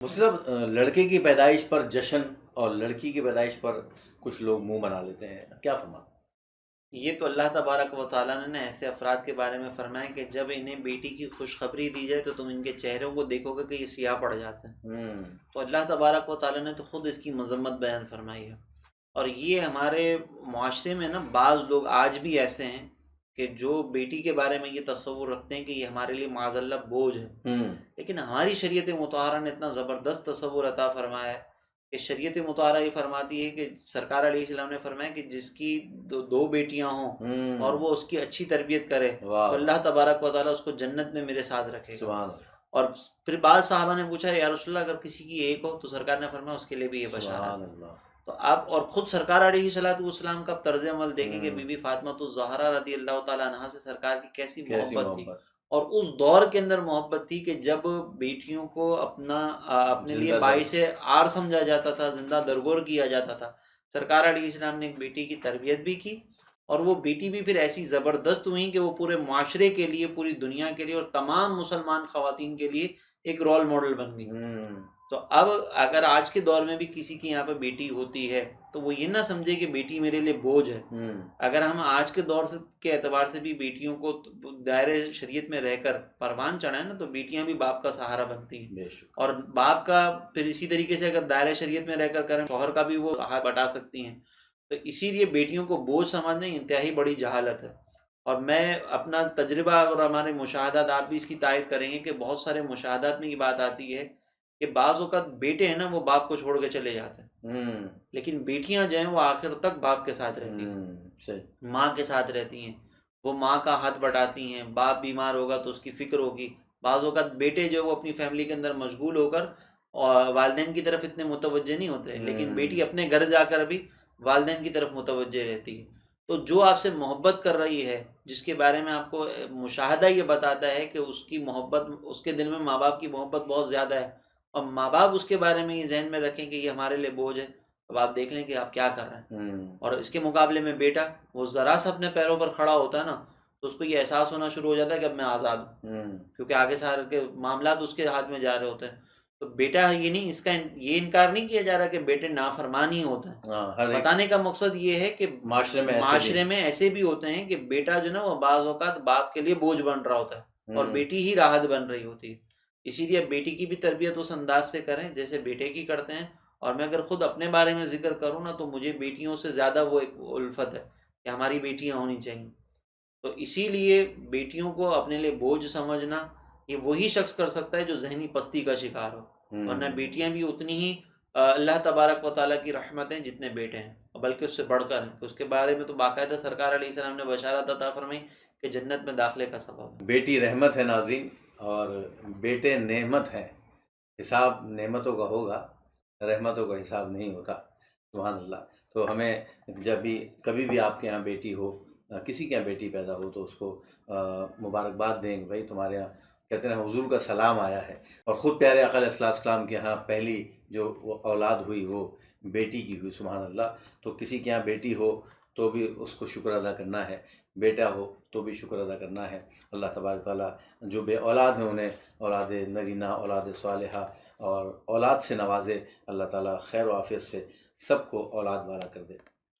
مفتی صاحب، لڑکے کی پیدائش پر جشن اور لڑکی کی پیدائش پر کچھ لوگ منہ بنا لیتے ہیں، کیا فرماتے یہ تو اللہ تبارک و تعالیٰ نے ایسے افراد کے بارے میں فرمایا کہ جب انہیں بیٹی کی خوشخبری دی جائے تو تم ان کے چہروں کو دیکھو گے کہ یہ سیاہ پڑ جاتے ہیں۔ ہیں؟ تو اللہ تبارک و تعالیٰ نے تو خود اس کی مذمت بیان فرمائی ہے۔ اور یہ ہمارے معاشرے میں نا بعض لوگ آج بھی ایسے ہیں کہ جو بیٹی کے بارے میں یہ تصور رکھتے ہیں کہ یہ ہمارے لیے معاذ اللہ بوجھ ہے، لیکن ہماری شریعت مطہرہ نے اتنا زبردست تصور عطا فرمایا ہے کہ شریعت مطہرہ یہ فرماتی ہے کہ سرکار علیہ السلام نے فرمایا کہ جس کی دو بیٹیاں ہوں اور وہ اس کی اچھی تربیت کرے تو اللہ تبارک و تعالیٰ اس کو جنت میں میرے ساتھ رکھے گا۔ سبحان اللہ، اور پھر بعض صحابہ نے پوچھا یا رسول اللہ اگر کسی کی ایک ہو تو سرکار نے فرمایا اس کے لیے بھی یہ بشارت سبحان ہے۔ اللہ۔ تو آپ اور خود سرکار علیہ السلام کا طرز عمل دیکھیں کہ بی بی فاطمہ الزہرا رضی اللہ تعالیٰ عنہا سے سرکار کی کیسی محبت تھی، اور اس دور کے اندر محبت تھی کہ جب بیٹیوں کو اپنے لیے باعث عار سمجھا جاتا تھا، زندہ درگور کیا جاتا تھا، سرکار علیہ السلام نے ایک بیٹی کی تربیت بھی کی، اور وہ بیٹی بھی پھر ایسی زبردست ہوئی کہ وہ پورے معاشرے کے لیے، پوری دنیا کے لیے اور تمام مسلمان خواتین کے لیے ایک رول ماڈل بن گئی۔ تو اب اگر آج کے دور میں بھی کسی کی یہاں پہ بیٹی ہوتی ہے تو وہ یہ نہ سمجھے کہ بیٹی میرے لیے بوجھ ہے۔ اگر ہم آج کے دور کے اعتبار سے بھی بیٹیوں کو دائرۂ شریعت میں رہ کر پروان چڑھائیں نا تو بیٹیاں بھی باپ کا سہارا بنتی ہیں، اور باپ کا پھر اسی طریقے سے اگر دائرۂ شریعت میں رہ کر کریں شوہر کا بھی وہ ہاتھ بٹا سکتی ہیں۔ تو اسی لیے بیٹیوں کو بوجھ سمجھنا انتہائی بڑی جہالت ہے۔ اور میں اپنا تجربہ اور ہمارے مشاہدات، آپ بھی اس کی تائید کریں گے کہ بہت سارے مشاہدات میں یہ بات آتی ہے کہ بعض اوقات بیٹے ہیں نا وہ باپ کو چھوڑ کے چلے جاتے ہیں، لیکن بیٹیاں جو ہیں وہ آخر تک باپ کے ساتھ رہتی ہیں، ماں کے ساتھ رہتی ہیں، وہ ماں کا ہاتھ بٹاتی ہیں، باپ بیمار ہوگا تو اس کی فکر ہوگی۔ بعض اوقات بیٹے جو وہ اپنی فیملی کے اندر مشغول ہو کر اور والدین کی طرف اتنے متوجہ نہیں ہوتے، لیکن بیٹی اپنے گھر جا کر بھی والدین کی طرف متوجہ رہتی ہے۔ تو جو آپ سے محبت کر رہی ہے، جس کے بارے میں آپ کو مشاہدہ یہ بتاتا ہے کہ اس کی محبت، اس کے دل میں ماں باپ کی محبت بہت زیادہ ہے، اور ماں باپ اس کے بارے میں یہ ذہن میں رکھیں کہ یہ ہمارے لیے بوجھ ہے، اب آپ دیکھ لیں کہ آپ کیا کر رہے ہیں۔ اور اس کے مقابلے میں بیٹا وہ ذرا سا اپنے پیروں پر کھڑا ہوتا ہے نا تو اس کو یہ احساس ہونا شروع ہو جاتا ہے کہ اب میں آزاد ہوں، کیونکہ آگے سارے کے معاملات اس کے ہاتھ میں جا رہے ہوتے ہیں۔ تو بیٹا یہ نہیں، اس کا یہ انکار نہیں کیا جا رہا کہ بیٹے نافرمان ہی ہوتے ہیں، بتانے کا مقصد یہ ہے کہ معاشرے میں ایسے بھی ہوتے ہیں کہ بیٹا جو نا وہ بعض اوقات باپ کے لیے بوجھ بن رہا ہوتا ہے اور بیٹی ہی راحت بن رہی ہوتی ہے۔ اسی لیے بیٹی کی بھی تربیت اس انداز سے کریں جیسے بیٹے کی کرتے ہیں۔ اور میں اگر خود اپنے بارے میں ذکر کروں نا تو مجھے بیٹیوں سے زیادہ وہ ایک الفت ہے کہ ہماری بیٹیاں ہونی چاہیے۔ تو اسی لیے بیٹیوں کو اپنے لیے بوجھ سمجھنا یہ وہی شخص کر سکتا ہے جو ذہنی پستی کا شکار ہو، ورنہ بیٹیاں بھی اتنی ہی اللہ تبارک و تعالیٰ کی رحمت ہیں جتنے بیٹے ہیں، بلکہ اس سے بڑھ کر ہیں۔ اس کے بارے میں تو باقاعدہ سرکار علیہ السلام نے بشارت عطا فرمائی کہ جنت میں داخلے کا سبب ہے۔ بیٹی رحمت ہے ناظرین، اور بیٹے نعمت ہیں۔ حساب نعمتوں کا ہوگا، رحمتوں کا حساب نہیں ہوتا۔ سبحان اللہ۔ تو ہمیں جب بھی کبھی بھی آپ کے یہاں بیٹی ہو، کسی کے یہاں بیٹی پیدا ہو تو اس کو مبارکباد دیں کہ بھائی تمہارے یہاں کہتے ہیں حضور کا سلام آیا ہے، اور خود پیارے آقا علیہ السلام کے یہاں پہلی جو اولاد ہوئی وہ بیٹی کی ہوئی۔ سبحان اللہ۔ تو کسی کے یہاں بیٹی ہو تو بھی اس کو شکر ادا کرنا ہے، بیٹا ہو تو بھی شکر ادا کرنا ہے۔ اللہ تبارک تعالیٰ جو بے اولاد ہیں انہیں اولاد نرینہ، اولاد صالحہ اور اولاد سے نوازے۔ اللہ تعالیٰ خیر و عافیت سے سب کو اولاد والا کر دے۔